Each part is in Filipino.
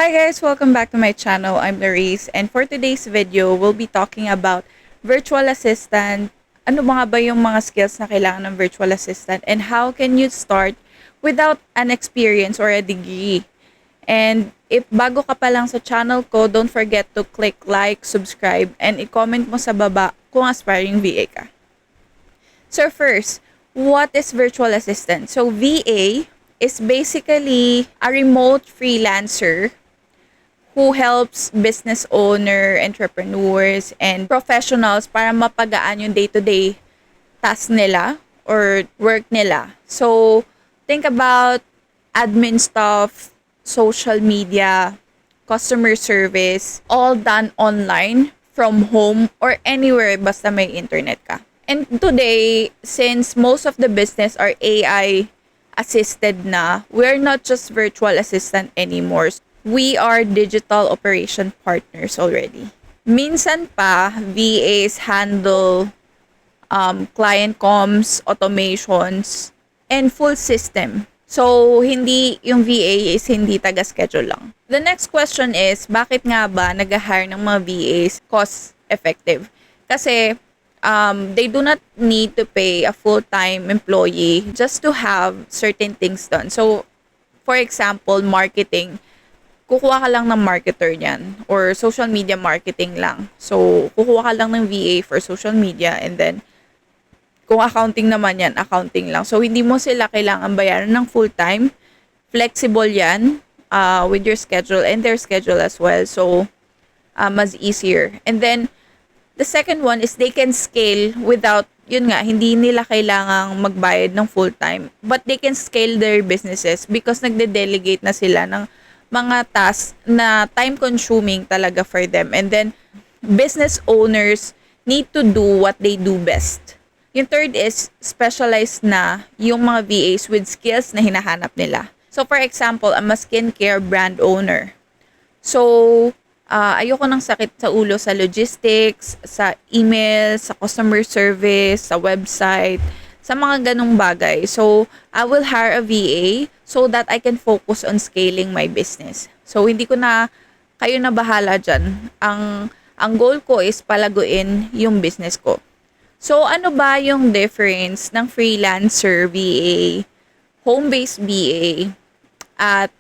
Hi guys, welcome back to my channel. I'm Laris, and for today's video, we'll be talking about virtual assistant. Ano mga ba yung mga skills na kailangan ng virtual assistant and how can you start without an experience or a degree? And if bago ka pa lang sa channel ko, don't forget to click like, subscribe, and i-comment mo sa baba kung aspiring VA ka. So first, what is virtual assistant? So VA is basically a remote freelancer who helps business owner, entrepreneurs, and professionals para mapagaan yung day-to-day task nila or work nila. So, think about admin stuff, social media, customer service, all done online from home or anywhere basta may internet ka. And today, since most of the business are AI assisted na, we're not just virtual assistant anymore. We are digital operation partners already. Minsan pa, VAs handle client comms, automations, and full system. So, hindi yung VA is hindi taga-schedule lang. The next question is, bakit nga ba nag-hire ng mga VAs cost effective? Kasi they do not need to pay a full-time employee just to have certain things done. So, for example, marketing, kukuha ka lang ng marketer niyan or social media marketing lang. So, kukuha ka lang ng VA for social media and then kung accounting naman yan, accounting lang. So, hindi mo sila kailangan bayaran ng full-time. Flexible yan with your schedule and their schedule as well. So, mas easier. And then, the second one is they can scale without, yun nga, hindi nila kailangang magbayad ng full-time. But they can scale their businesses because nagde-delegate na sila ng mga tasks na time-consuming talaga for them. And then, business owners need to do what they do best. Yung third is, specialized na yung mga VAs with skills na hinahanap nila. So, for example, I'm a skincare brand owner. So, ayoko ng sakit sa ulo sa logistics, sa email, sa customer service, sa website, sa mga ganong bagay. So, I will hire a VA so that I can focus on scaling my business. So, hindi ko na, kayo na bahala dyan. Ang goal ko is palaguin yung business ko. So, ano ba yung difference ng freelancer VA, home-based VA, at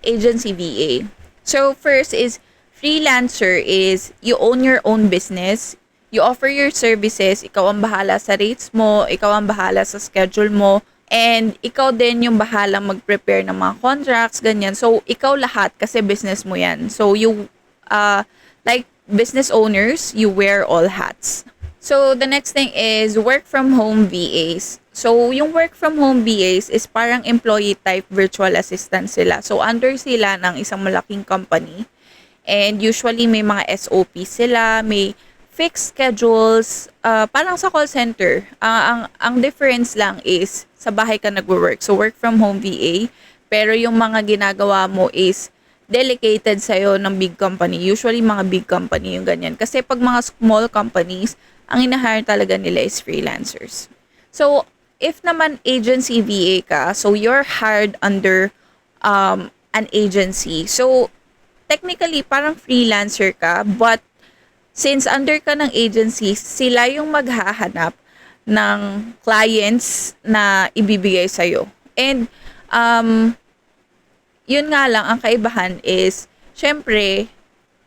agency VA? So, first is, freelancer is you own your own business. You offer your services, ikaw ang bahala sa rates mo, ikaw ang bahala sa schedule mo, and ikaw din yung bahalang mag-prepare ng mga contracts, ganyan. So, ikaw lahat kasi business mo yan. So, you, like business owners, you wear all hats. So, the next thing is work from home VAs. So, yung work from home VAs is parang employee type virtual assistant sila. So, under sila ng isang malaking company. And usually, may mga SOP sila, may fixed schedules, parang sa call center. Ang difference lang is sa bahay ka nagwo-work. So, work from home VA. Pero yung mga ginagawa mo is delegated sa'yo ng big company. Usually, mga big company yung ganyan. Kasi pag mga small companies, ang ina-hire talaga nila is freelancers. So, if naman agency VA ka, so you're hired under an agency. So, technically, parang freelancer ka, but since under ka ng agency, sila yung maghahanap ng clients na ibibigay sa'yo. And, yun nga lang, ang kaibahan is, syempre,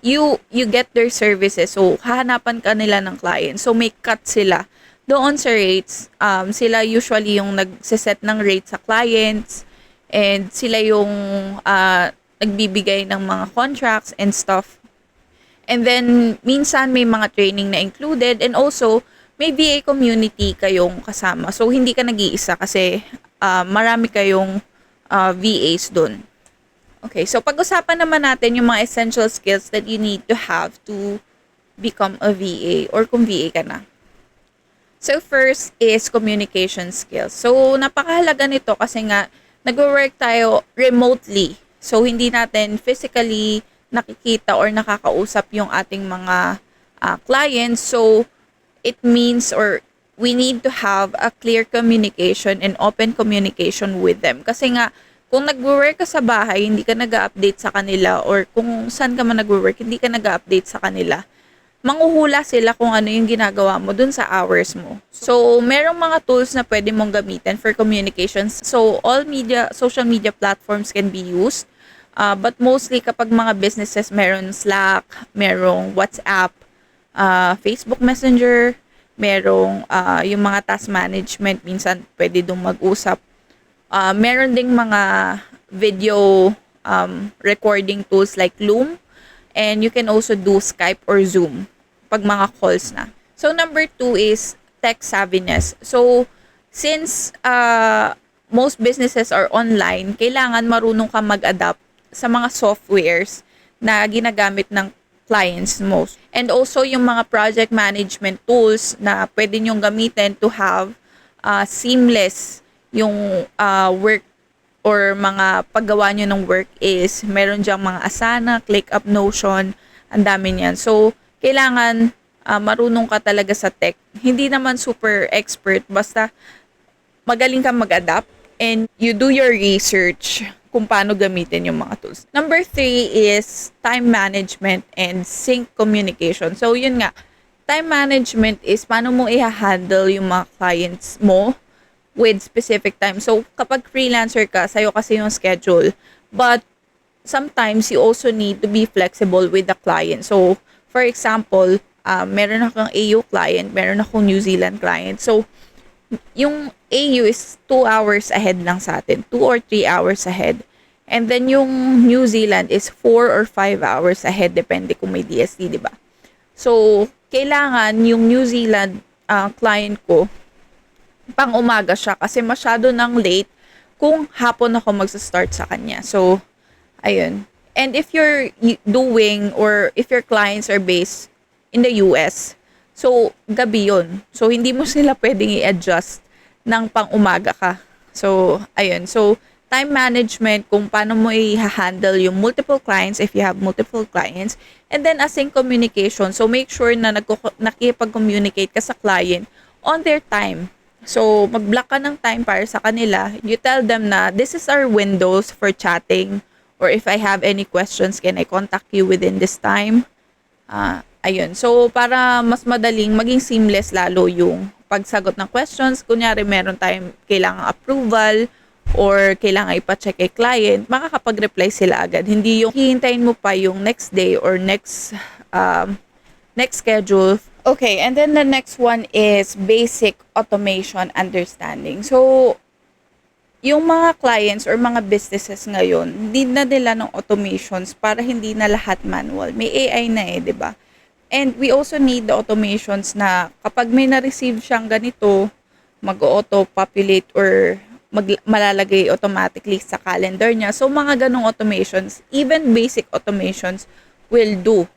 you get their services. So, hahanapan ka nila ng clients. So, may cut sila. Doon sa rates, sila usually yung nagsiset ng rates sa clients and sila yung nagbibigay ng mga contracts and stuff. And then, minsan may mga training na included and also, may VA community kayong kasama. So, hindi ka nag-iisa kasi marami kayong VAs dun. Okay, so pag-usapan naman natin yung mga essential skills that you need to have to become a VA or kung VA ka na. So, first is communication skills. So, napakahalaga nito kasi nga, nag-work tayo remotely. So, hindi natin physically nakikita or nakakausap yung ating mga clients. So, it means or we need to have a clear communication and open communication with them. Kasi nga, Kung nagwo-work ka sa bahay, hindi ka nag-a-update sa kanila or kung saan ka man nagwo-work, hindi ka nag-a-update sa kanila, manghuhula sila kung ano yung ginagawa mo dun sa hours mo. So, merong mga tools na pwede mong gamitin for communications. So, all social media platforms can be used. But mostly kapag mga businesses, meron Slack, merong WhatsApp, Facebook Messenger, merong yung mga task management, minsan pwede dong mag-usap. Meron ding mga video recording tools like Loom, and you can also do Skype or Zoom pag mga calls na. So, number 2 is tech savviness. So, since most businesses are online, kailangan marunong ka mag-adapt sa mga softwares na ginagamit ng clients mo. And also, yung mga project management tools na pwede nyong gamitin to have seamless yung work or mga paggawa nyo ng work is meron dyang mga Asana, ClickUp, Notion, ang dami niyan. So, kailangan marunong ka talaga sa tech. Hindi naman super expert, basta magaling kang mag-adapt and you do your research kung paano gamitin yung mga tools. Number 3 is time management and sync communication. So, yun nga, time management is paano mo i-handle yung mga clients mo with specific time. So, kapag freelancer ka, sa'yo kasi yung schedule. But, sometimes you also need to be flexible with the client. So, for example, meron akong AU client, meron akong New Zealand client. So, yung AU is 2 hours ahead lang sa atin. 2 or 3 hours ahead. And then, yung New Zealand is 4 or 5 hours ahead, depende kung may DST, di ba? So, kailangan yung New Zealand client ko, pang umaga siya kasi masyado nang late kung hapon ako magsa-start sa kanya. So, ayun. And if you're doing or if your clients are based in the US, so gabi yun. So, hindi mo sila pwedeng i-adjust ng pang umaga ka. So, ayun. So, time management, kung paano mo i-handle yung multiple clients if you have multiple clients. And then, async communication. So, make sure na nakikipag-communicate ka sa client on their time. So, mag-block ka ng time para sa kanila. You tell them na, this is our windows for chatting. Or if I have any questions, can I contact you within this time? Ayun. So, para mas madaling, maging seamless lalo yung pagsagot ng questions. Kunyari, meron tayong kailangang approval or kailangan ipa-check kay client, makakapag-reply sila agad. Hindi yung hihintayin mo pa yung next day or next schedule. Okay, and then the next one is basic automation understanding. So, yung mga clients or mga businesses ngayon, need na nila ng automations para hindi na lahat manual. May AI na eh, di ba? And we also need the automations na kapag may na-receive siyang ganito, mag-auto-populate or malalagay automatically sa calendar niya. So, mga ganong automations, even basic automations will do.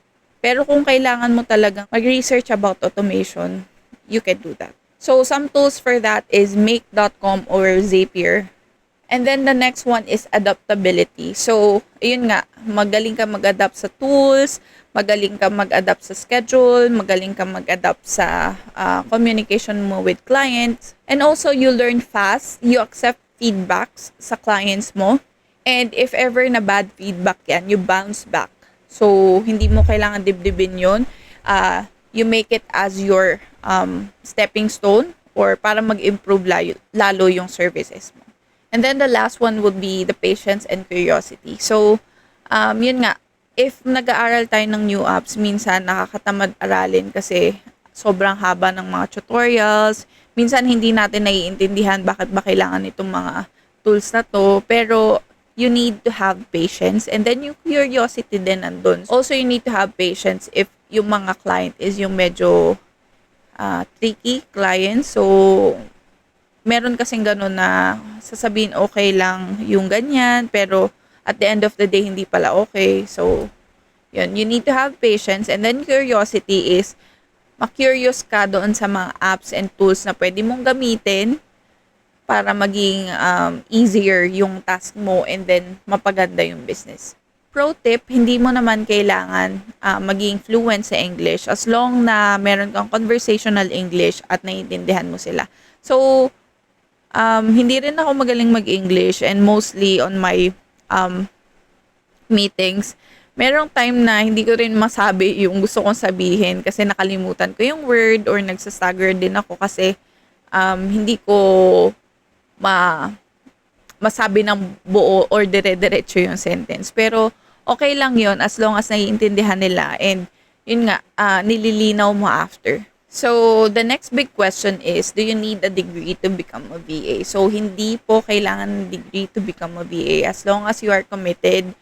Pero kung kailangan mo talagang mag-research about automation, you can do that. So, some tools for that is make.com or Zapier. And then the next one is adaptability. So, ayun nga, magaling ka mag-adapt sa tools, magaling ka mag-adapt sa schedule, magaling ka mag-adapt sa communication mo with clients. And also, you learn fast, you accept feedbacks sa clients mo. And if ever na bad feedback yan, you bounce back. So, hindi mo kailangan dibdibin yun. You make it as your stepping stone or para mag-improve lalo yung services mo. And then the last one would be the patience and curiosity. So, yun nga, if nag-aaral tayo ng new apps, minsan nakakatamad aralin kasi sobrang haba ng mga tutorials. Minsan hindi natin naiintindihan bakit ba kailangan itong mga tools na to. Pero, you need to have patience and then yung curiosity din nandun. Also, you need to have patience if yung mga client is yung medyo tricky client. So, meron kasing ganun na sasabihin okay lang yung ganyan, pero at the end of the day, hindi pala okay. So, yun, you need to have patience and then curiosity is ma-curious ka doon sa mga apps and tools na pwede mong gamitin para maging easier yung task mo and then mapaganda yung business. Pro tip, hindi mo naman kailangan maging fluent sa English as long na meron kang conversational English at naiintindihan mo sila. So, Hindi rin ako magaling mag-English, and mostly on my um, meetings, merong time na hindi ko rin masabi yung gusto kong sabihin kasi nakalimutan ko yung word or nagsastagger din ako kasi hindi ko ma masabi ng buo or dire-diretso yung sentence. Pero okay lang yun as long as naiintindihan nila, and yun nga, nililinaw mo after. So, the next big question is, do you need a degree to become a VA? So, hindi po kailangan ng degree to become a VA. As long as you are committed,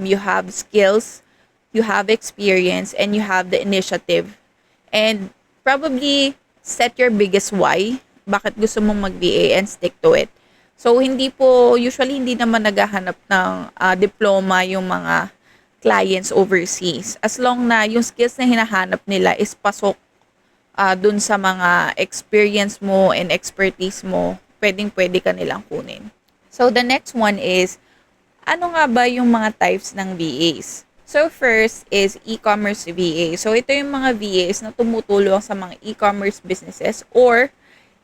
you have skills, you have experience, and you have the initiative. And probably set your biggest why, bakit gusto mong mag-VA, and stick to it. So, usually hindi naman naghahanap ng diploma yung mga clients overseas. As long na yung skills na hinahanap nila is pasok dun sa mga experience mo and expertise mo, pwedeng-pwede ka nilang kunin. So, the next one is, ano nga ba yung mga types ng VAs? So, first is e-commerce VA. So, ito yung mga VAs na tumutulong sa mga e-commerce businesses or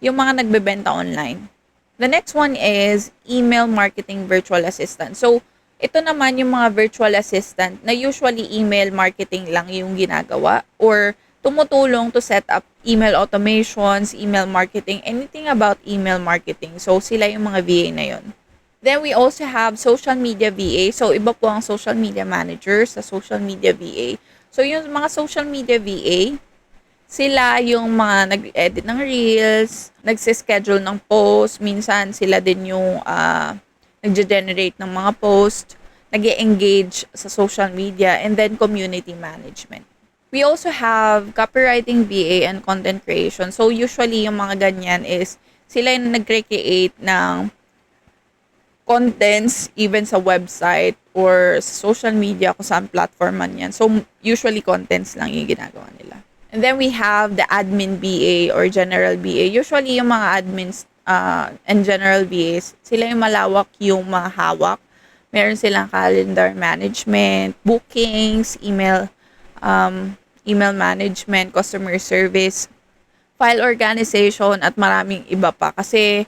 yung mga nagbebenta online. The next one is email marketing virtual assistant. So, ito naman yung mga virtual assistant na usually email marketing lang yung ginagawa or tumutulong to set up email automations, email marketing, anything about email marketing. So, sila yung mga VA na yun. Then, we also have social media VA. So, iba po ang social media manager sa social media VA. So, yung mga social media VA, sila yung mga nag-edit ng reels, nagsischedule ng post, minsan sila din yung nag-generate ng mga post, nag-engage sa social media, and then community management. We also have copywriting VA and content creation. So usually yung mga ganyan is sila yung nag-create ng contents even sa website or sa social media kung saan platform man yan. So usually contents lang yung ginagawa nila. And then we have the admin BA or general BA. Usually, yung mga admins and general BAs, sila yung malawak yung mga hawak. Meron silang calendar management, bookings, email management, customer service, file organization, at maraming iba pa. Kasi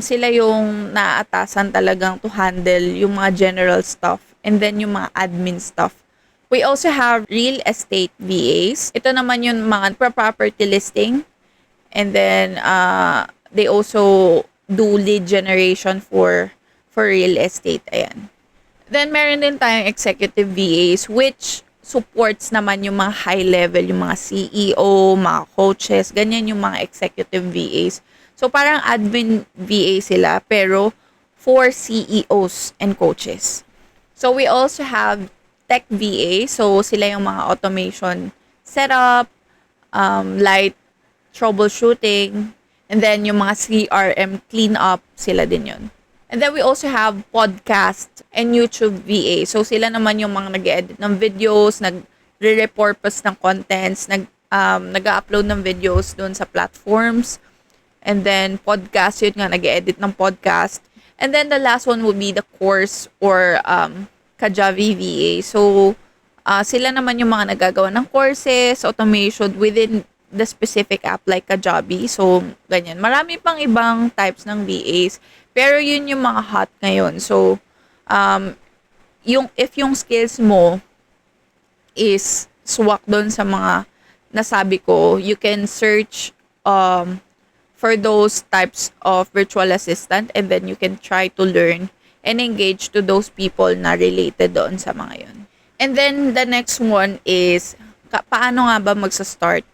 sila yung naatasan talagang to handle yung mga general stuff and then yung mga admin stuff. We also have real estate VAs. Ito naman yung mga property listing. And then, they also do lead generation for real estate. Ayan. Then, meron din tayong executive VAs which supports naman yung mga high level, yung mga CEO, mga coaches, ganyan yung mga executive VAs. So, parang admin VA sila pero for CEOs and coaches. So, we also have tech VA. So, sila yung mga automation setup, light troubleshooting, and then yung mga CRM cleanup, sila din yun. And then we also have podcast and YouTube VA. So, sila naman yung mga nag-edit ng videos, nag-repurpose ng contents, nag-upload ng videos doon sa platforms. And then, podcast, yun nga, nag-edit ng podcast. And then, the last one would be the course or Kajabi VA. So, sila naman yung mga nagagawa ng courses, automation within the specific app like Kajabi. So, ganyan. Marami pang ibang types ng VAs. Pero yun yung mga hot ngayon. So, if yung skills mo is swak doon sa mga nasabi ko, you can search for those types of virtual assistant and then you can try to learn and engage to those people na related doon sa mga yun. And then, the next one is, paano nga ba magsa-start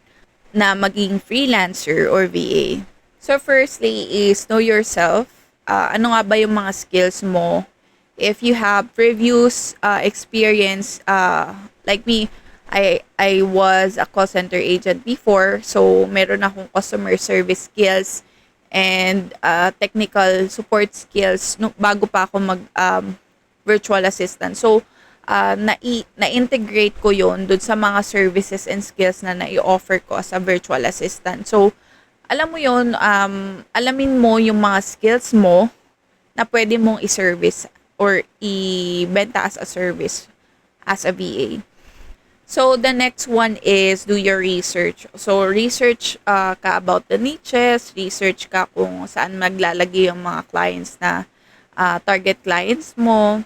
na maging freelancer or VA? So, firstly is, know yourself. Ano nga ba yung mga skills mo? If you have previous experience, like me, I was a call center agent before. So, meron akong customer service skills and technical support skills bago pa ako mag virtual assistant. So, na-integrate ko yon dun sa mga services and skills na na-i-offer ko as a virtual assistant. So, alam mo yon, alamin mo yung mga skills mo na pwede mong i-service or i-benta as a service as a VA. So, the next one is do your research. So, research ka about the niches, research ka kung saan maglalagay yung mga clients na target clients mo,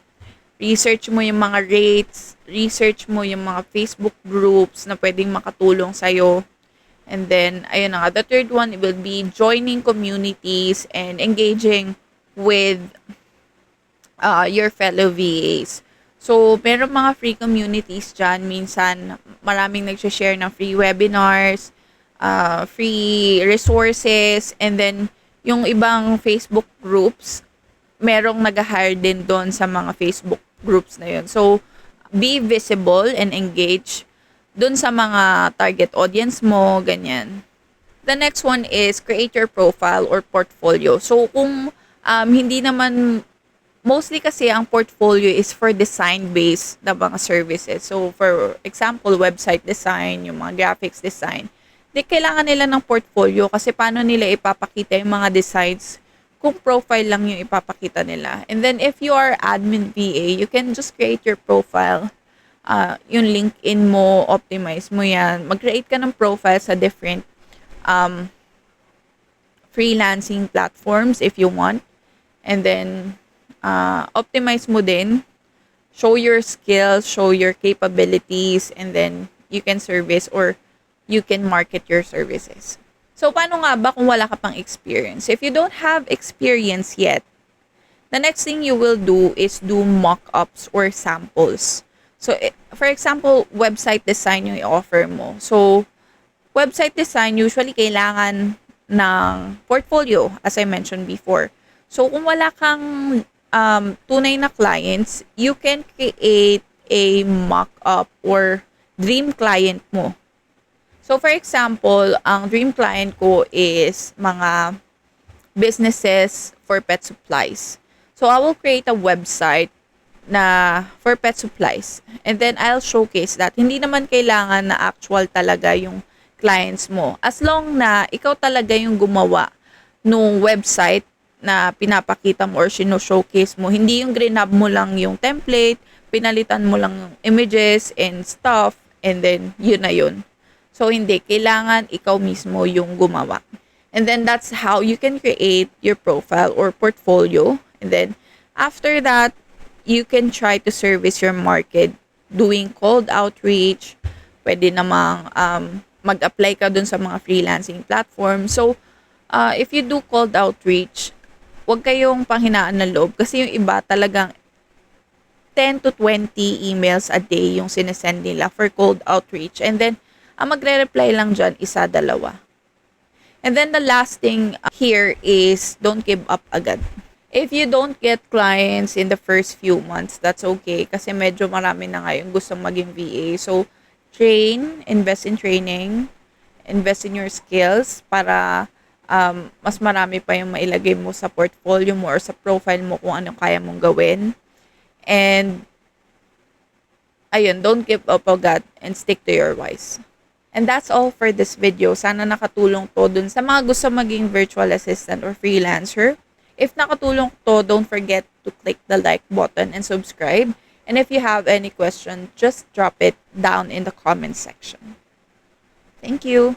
research mo yung mga rates, research mo yung mga Facebook groups na pwedeng makatulong sa'yo. And then, ayun na nga, the third one will be joining communities and engaging with your fellow VAs. So, meron mga free communities dyan. Minsan, maraming nagsashare ng free webinars, free resources, and then, yung ibang Facebook groups, merong nag-hire din doon sa mga Facebook groups na yun. So, be visible and engage doon sa mga target audience mo, ganyan. The next one is create your profile or portfolio. So, kung hindi naman mostly kasi ang portfolio is for design-based na mga services. So, for example, website design, yung mga graphics design, di kailangan nila ng portfolio kasi paano nila ipapakita yung mga designs kung profile lang yung ipapakita nila. And then, if you are admin VA, you can just create your profile. Yung LinkedIn mo, optimize mo yan. Mag-create ka ng profile sa different freelancing platforms if you want. And then, optimize mo din, show your skills, show your capabilities, and then you can service or you can market your services. So, paano nga ba kung wala ka pang experience? If you don't have experience yet, the next thing you will do is do mock-ups or samples. So, for example, website design yung i-offer mo. So, website design, usually kailangan ng portfolio, as I mentioned before. So, kung wala kang tunay na clients, you can create a mock-up or dream client mo. So, for example, ang dream client ko is mga businesses for pet supplies. So, I will create a website na for pet supplies. And then, I'll showcase that. Hindi naman kailangan na actual talaga yung clients mo. As long na ikaw talaga yung gumawa nung website na pinapakita mo or showcase mo. Hindi yung grinab mo lang yung template, pinalitan mo lang yung images and stuff, and then yun na yun. So, hindi. Kailangan ikaw mismo yung gumawa. And then, that's how you can create your profile or portfolio. And then, after that, you can try to service your market doing cold outreach. Pwede namang mag-apply ka dun sa mga freelancing platform. So, if you do cold outreach, huwag kayong panghinaan ng loob kasi yung iba talagang 10 to 20 emails a day yung sinesend nila for cold outreach. And then, ang magre-reply lang dyan, isa, dalawa. And then the last thing here is don't give up agad. If you don't get clients in the first few months, that's okay kasi medyo marami na ngayon gustong maging VA. So, train, invest in training, invest in your skills para mas marami pa yung mailagay mo sa portfolio mo or sa profile mo kung anong kaya mong gawin. And, ayun, don't give up agad and stick to your whys. And that's all for this video. Sana nakatulong to dun sa mga gusto maging virtual assistant or freelancer. If nakatulong to, don't forget to click the like button and subscribe. And if you have any question, just drop it down in the comment section. Thank you.